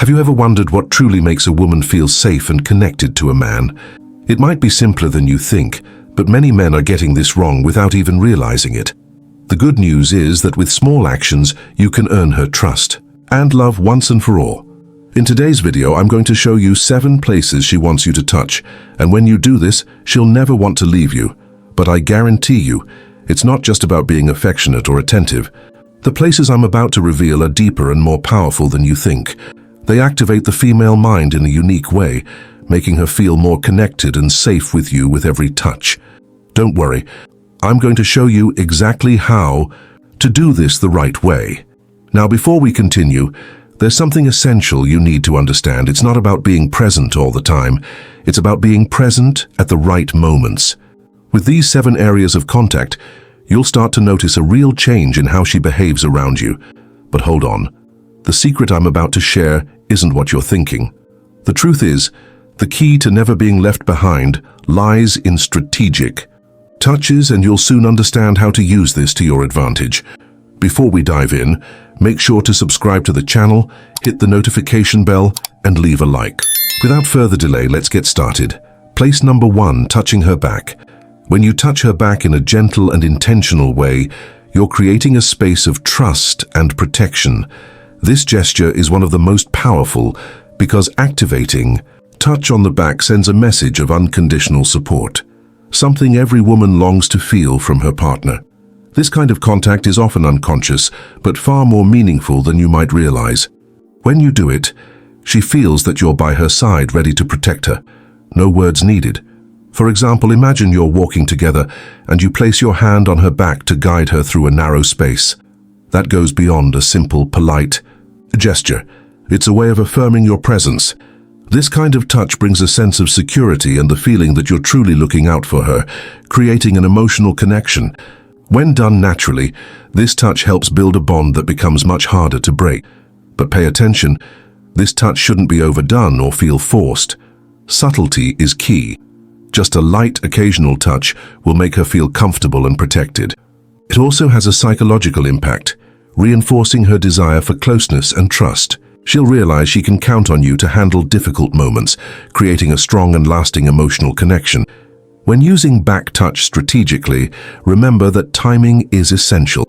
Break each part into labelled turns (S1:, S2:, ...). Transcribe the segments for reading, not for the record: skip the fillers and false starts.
S1: Have you ever wondered what truly makes a woman feel safe and connected to a man? It might be simpler than you think, but many men are getting this wrong without even realizing it. The good news is that with small actions, you can earn her trust and love once and for all. In today's video, I'm going to show you 7 places she wants you to touch, and when you do this, she'll never want to leave you. But I guarantee you, it's not just about being affectionate or attentive. The places I'm about to reveal are deeper and more powerful than you think. They activate the female mind in a unique way, making her feel more connected and safe with you with every touch. Don't worry, I'm going to show you exactly how to do this the right way. Now, before we continue, there's something essential you need to understand. It's not about being present all the time. It's about being present at the right moments. With these 7 areas of contact, you'll start to notice a real change in how she behaves around you. But hold on. The secret I'm about to share isn't what you're thinking. The truth is, the key to never being left behind lies in strategic touches, and you'll soon understand how to use this to your advantage. Before we dive in, make sure to subscribe to the channel, hit the notification bell, and leave a like. Without further delay, let's get started. Place number 1, touching her back. When you touch her back in a gentle and intentional way, you're creating a space of trust and protection. This gesture is one of the most powerful because activating touch on the back sends a message of unconditional support, something every woman longs to feel from her partner. This kind of contact is often unconscious, but far more meaningful than you might realize. When you do it, she feels that you're by her side, ready to protect her. No words needed. For example, imagine you're walking together and you place your hand on her back to guide her through a narrow space. That goes beyond a simple, polite gesture. It's a way of affirming your presence. This kind of touch brings a sense of security and the feeling that you're truly looking out for her, creating an emotional connection. When done naturally, this touch helps build a bond that becomes much harder to break. But pay attention, this touch shouldn't be overdone or feel forced. Subtlety is key. Just a light, occasional touch will make her feel comfortable and protected. It also has a psychological impact, reinforcing her desire for closeness and trust. She'll realize she can count on you to handle difficult moments, creating a strong and lasting emotional connection. When using back touch strategically, remember that timing is essential.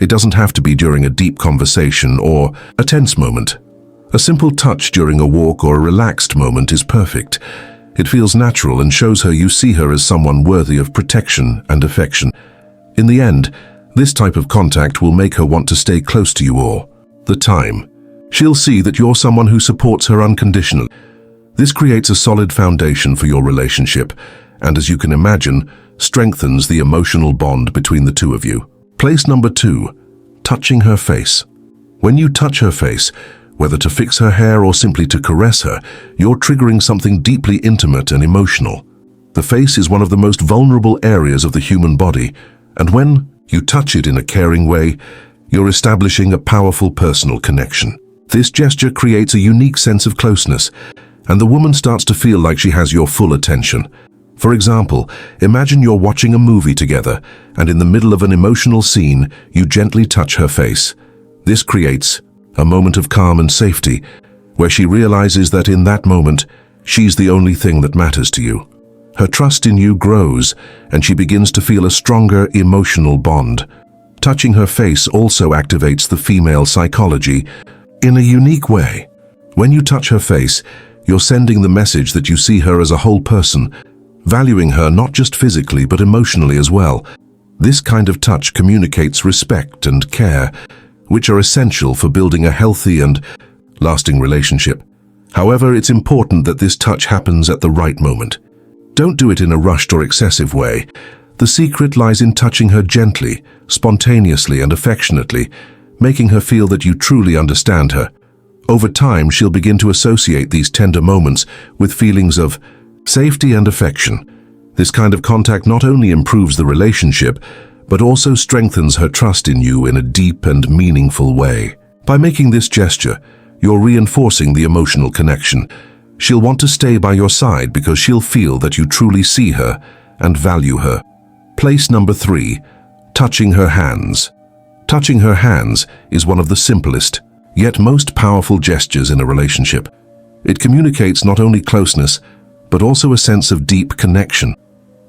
S1: It doesn't have to be during a deep conversation or a tense moment. A simple touch during a walk or a relaxed moment is perfect. It feels natural and shows her you see her as someone worthy of protection and affection. In the end, this type of contact will make her want to stay close to you all the time. She'll see that you're someone who supports her unconditionally. This creates a solid foundation for your relationship, and as you can imagine, strengthens the emotional bond between the two of you. Place number 2, touching her face. When you touch her face, whether to fix her hair or simply to caress her, you're triggering something deeply intimate and emotional. The face is one of the most vulnerable areas of the human body, and when you touch it in a caring way, you're establishing a powerful personal connection. This gesture creates a unique sense of closeness, and the woman starts to feel like she has your full attention. For example, imagine you're watching a movie together, and in the middle of an emotional scene, you gently touch her face. This creates a moment of calm and safety, where she realizes that in that moment, she's the only thing that matters to you. Her trust in you grows, and she begins to feel a stronger emotional bond. Touching her face also activates the female psychology in a unique way. When you touch her face, you're sending the message that you see her as a whole person, valuing her not just physically but emotionally as well. This kind of touch communicates respect and care, which are essential for building a healthy and lasting relationship. However, it's important that this touch happens at the right moment. Don't do it in a rushed or excessive way. The secret lies in touching her gently, spontaneously, and affectionately, making her feel that you truly understand her. Over time, she'll begin to associate these tender moments with feelings of safety and affection. This kind of contact not only improves the relationship, but also strengthens her trust in you in a deep and meaningful way. By making this gesture, you're reinforcing the emotional connection. She'll want to stay by your side because she'll feel that you truly see her and value her. Place number 3, touching her hands. Touching her hands is one of the simplest, yet most powerful gestures in a relationship. It communicates not only closeness, but also a sense of deep connection.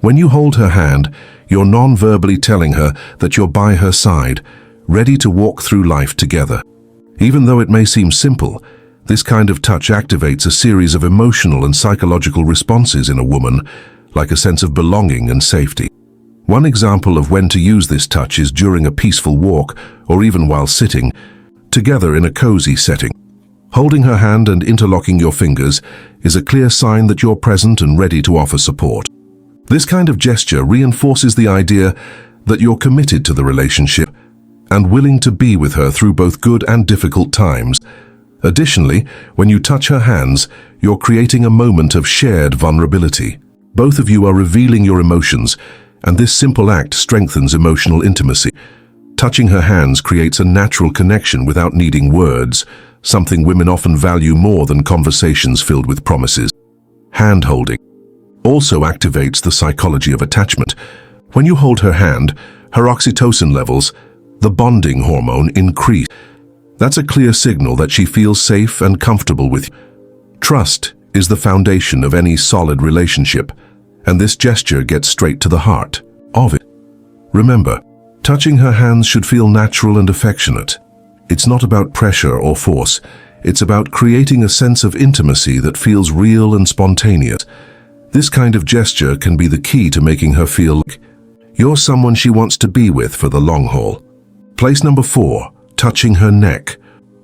S1: When you hold her hand, you're non-verbally telling her that you're by her side, ready to walk through life together. Even though it may seem simple, this kind of touch activates a series of emotional and psychological responses in a woman, like a sense of belonging and safety. One example of when to use this touch is during a peaceful walk or even while sitting together in a cozy setting. Holding her hand and interlocking your fingers is a clear sign that you're present and ready to offer support. This kind of gesture reinforces the idea that you're committed to the relationship and willing to be with her through both good and difficult times. Additionally, when you touch her hands, you're creating a moment of shared vulnerability. Both of you are revealing your emotions, and this simple act strengthens emotional intimacy. Touching her hands creates a natural connection without needing words, something women often value more than conversations filled with promises. Hand-holding also activates the psychology of attachment. When you hold her hand, her oxytocin levels, the bonding hormone, increase. That's a clear signal that she feels safe and comfortable with you. Trust is the foundation of any solid relationship, and this gesture gets straight to the heart of it. Remember, touching her hands should feel natural and affectionate. It's not about pressure or force. It's about creating a sense of intimacy that feels real and spontaneous. This kind of gesture can be the key to making her feel like you're someone she wants to be with for the long haul. Place number 4, touching her neck.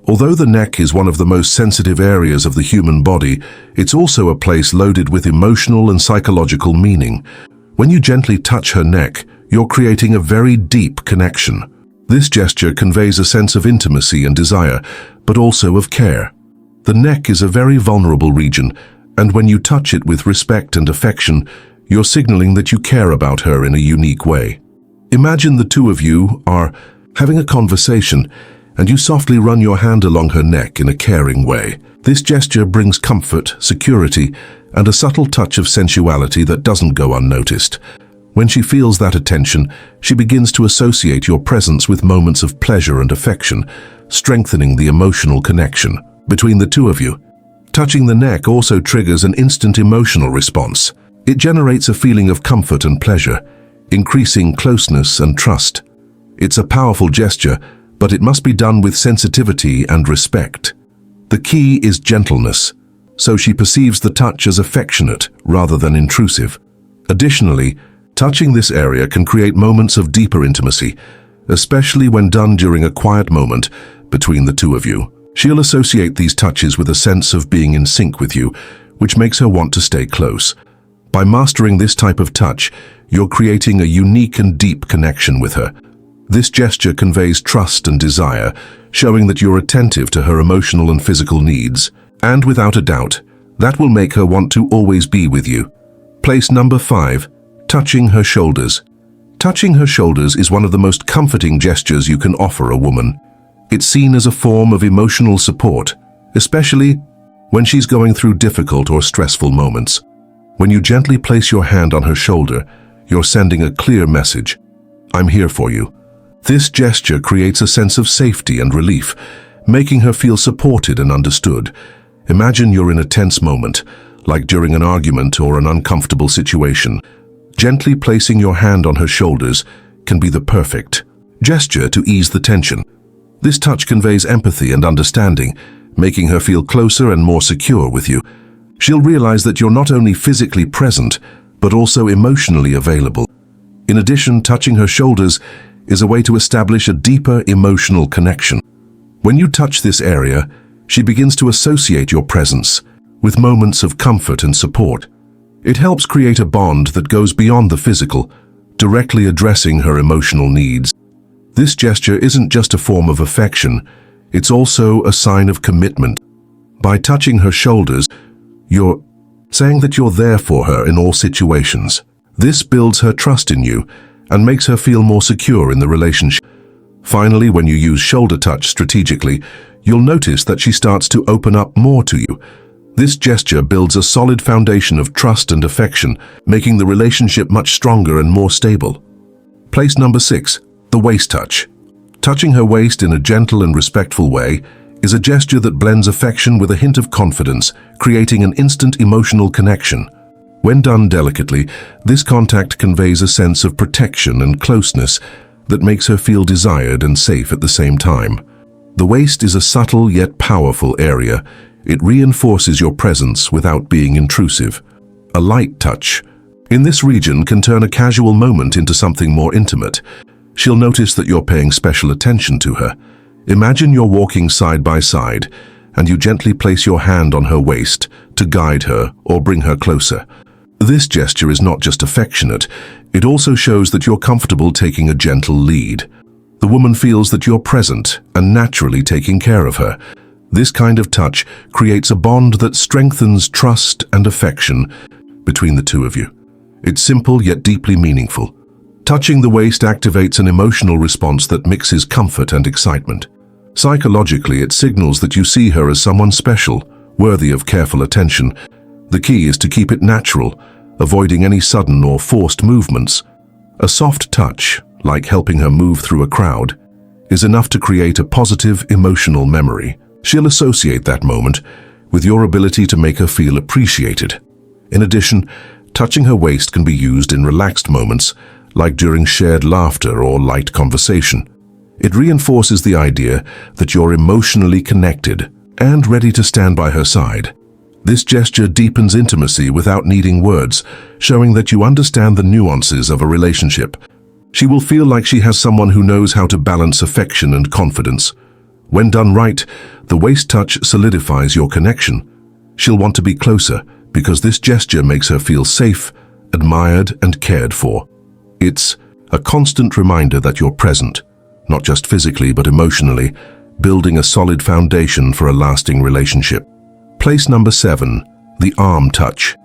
S1: Although the neck is one of the most sensitive areas of the human body, it's also a place loaded with emotional and psychological meaning. When you gently touch her neck, you're creating a very deep connection. This gesture conveys a sense of intimacy and desire, but also of care. The neck is a very vulnerable region, and when you touch it with respect and affection, you're signaling that you care about her in a unique way. Imagine the two of you are having a conversation, and you softly run your hand along her neck in a caring way. This gesture brings comfort, security, and a subtle touch of sensuality that doesn't go unnoticed. When she feels that attention, she begins to associate your presence with moments of pleasure and affection, strengthening the emotional connection between the two of you. Touching the neck also triggers an instant emotional response. It generates a feeling of comfort and pleasure, increasing closeness and trust. It's a powerful gesture, but it must be done with sensitivity and respect. The key is gentleness, so she perceives the touch as affectionate rather than intrusive. Additionally, touching this area can create moments of deeper intimacy, especially when done during a quiet moment between the two of you. She'll associate these touches with a sense of being in sync with you, which makes her want to stay close. By mastering this type of touch, you're creating a unique and deep connection with her. This gesture conveys trust and desire, showing that you're attentive to her emotional and physical needs. And without a doubt, that will make her want to always be with you. Place number 5, touching her shoulders. Touching her shoulders is one of the most comforting gestures you can offer a woman. It's seen as a form of emotional support, especially when she's going through difficult or stressful moments. When you gently place your hand on her shoulder, you're sending a clear message. I'm here for you. This gesture creates a sense of safety and relief, making her feel supported and understood. Imagine you're in a tense moment, like during an argument or an uncomfortable situation. Gently placing your hand on her shoulders can be the perfect gesture to ease the tension. This touch conveys empathy and understanding, making her feel closer and more secure with you. She'll realize that you're not only physically present, but also emotionally available. In addition, touching her shoulders is a way to establish a deeper emotional connection. When you touch this area, she begins to associate your presence with moments of comfort and support. It helps create a bond that goes beyond the physical, directly addressing her emotional needs. This gesture isn't just a form of affection, it's also a sign of commitment. By touching her shoulders, you're saying that you're there for her in all situations. This builds her trust in you and makes her feel more secure in the relationship. Finally, when you use shoulder touch strategically, you'll notice that she starts to open up more to you. This gesture builds a solid foundation of trust and affection, making the relationship much stronger and more stable. Place number 6, the waist touch. Touching her waist in a gentle and respectful way is a gesture that blends affection with a hint of confidence, creating an instant emotional connection. When done delicately, this contact conveys a sense of protection and closeness that makes her feel desired and safe at the same time. The waist is a subtle yet powerful area. It reinforces your presence without being intrusive. A light touch in this region can turn a casual moment into something more intimate. She'll notice that you're paying special attention to her. Imagine you're walking side by side, and you gently place your hand on her waist to guide her or bring her closer. This gesture is not just affectionate, it also shows that you're comfortable taking a gentle lead. The woman feels that you're present and naturally taking care of her. This kind of touch creates a bond that strengthens trust and affection between the two of you. It's simple yet deeply meaningful. Touching the waist activates an emotional response that mixes comfort and excitement. Psychologically, it signals that you see her as someone special, worthy of careful attention. The key is to keep it natural, avoiding any sudden or forced movements. A soft touch, like helping her move through a crowd, is enough to create a positive emotional memory. She'll associate that moment with your ability to make her feel appreciated. In addition, touching her waist can be used in relaxed moments, like during shared laughter or light conversation. It reinforces the idea that you're emotionally connected and ready to stand by her side. This gesture deepens intimacy without needing words, showing that you understand the nuances of a relationship. She will feel like she has someone who knows how to balance affection and confidence. When done right, the waist touch solidifies your connection. She'll want to be closer because this gesture makes her feel safe, admired, and cared for. It's a constant reminder that you're present, not just physically but emotionally, building a solid foundation for a lasting relationship. Place number 7, the arm touch.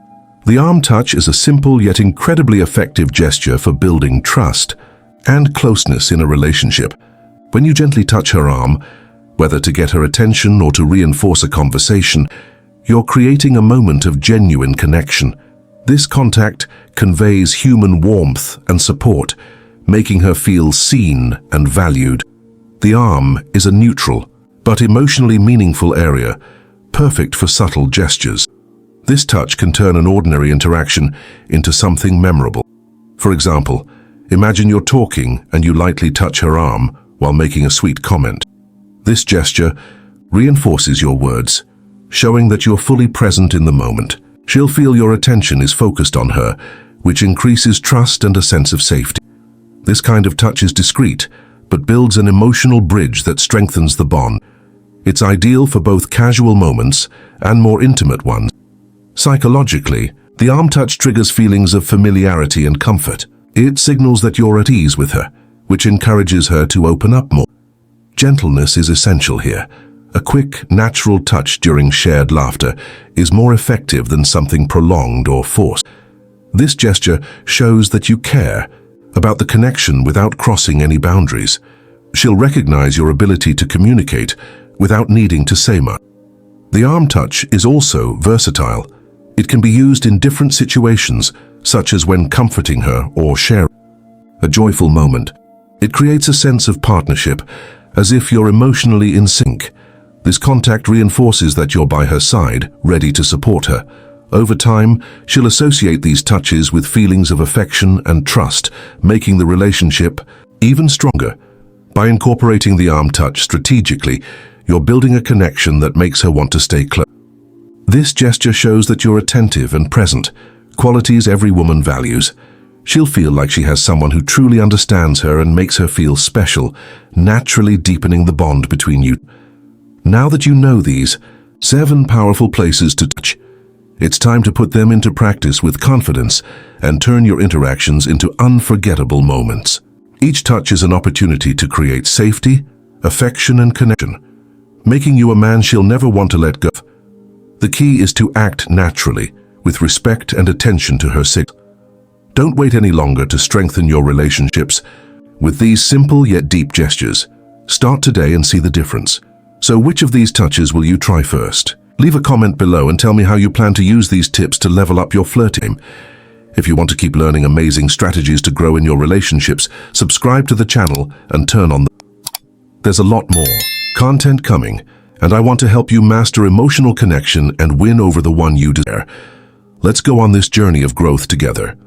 S1: The arm touch is a simple yet incredibly effective gesture for building trust and closeness in a relationship. When you gently touch her arm, whether to get her attention or to reinforce a conversation, you're creating a moment of genuine connection. This contact conveys human warmth and support, making her feel seen and valued. The arm is a neutral but emotionally meaningful area, perfect for subtle gestures. This touch can turn an ordinary interaction into something memorable. For example, imagine you're talking and you lightly touch her arm while making a sweet comment. This gesture reinforces your words, showing that you're fully present in the moment. She'll feel your attention is focused on her, which increases trust and a sense of safety. This kind of touch is discreet, but builds an emotional bridge that strengthens the bond. It's ideal for both casual moments and more intimate ones. Psychologically, the arm touch triggers feelings of familiarity and comfort. It signals that you're at ease with her, which encourages her to open up more. Gentleness is essential here. A quick, natural touch during shared laughter is more effective than something prolonged or forced. This gesture shows that you care about the connection without crossing any boundaries. She'll recognize your ability to communicate without needing to say much. The arm touch is also versatile. It can be used in different situations, such as when comforting her or sharing a joyful moment. It creates a sense of partnership, as if you're emotionally in sync. This contact reinforces that you're by her side, ready to support her. Over time, she'll associate these touches with feelings of affection and trust, making the relationship even stronger. By incorporating the arm touch strategically, you're building a connection that makes her want to stay close. This gesture shows that you're attentive and present, qualities every woman values. She'll feel like she has someone who truly understands her and makes her feel special, naturally deepening the bond between you. Now that you know these 7 powerful places to touch, it's time to put them into practice with confidence and turn your interactions into unforgettable moments. Each touch is an opportunity to create safety, affection, and connection, making you a man she'll never want to let go of. The key is to act naturally, with respect and attention to her signals. Don't wait any longer to strengthen your relationships with these simple yet deep gestures. Start today and see the difference. So which of these touches will you try first? Leave a comment below and tell me how you plan to use these tips to level up your flirting game. If you want to keep learning amazing strategies to grow in your relationships, subscribe to the channel and turn on the... There's a lot more content coming, and I want to help you master emotional connection and win over the one you desire. Let's go on this journey of growth together.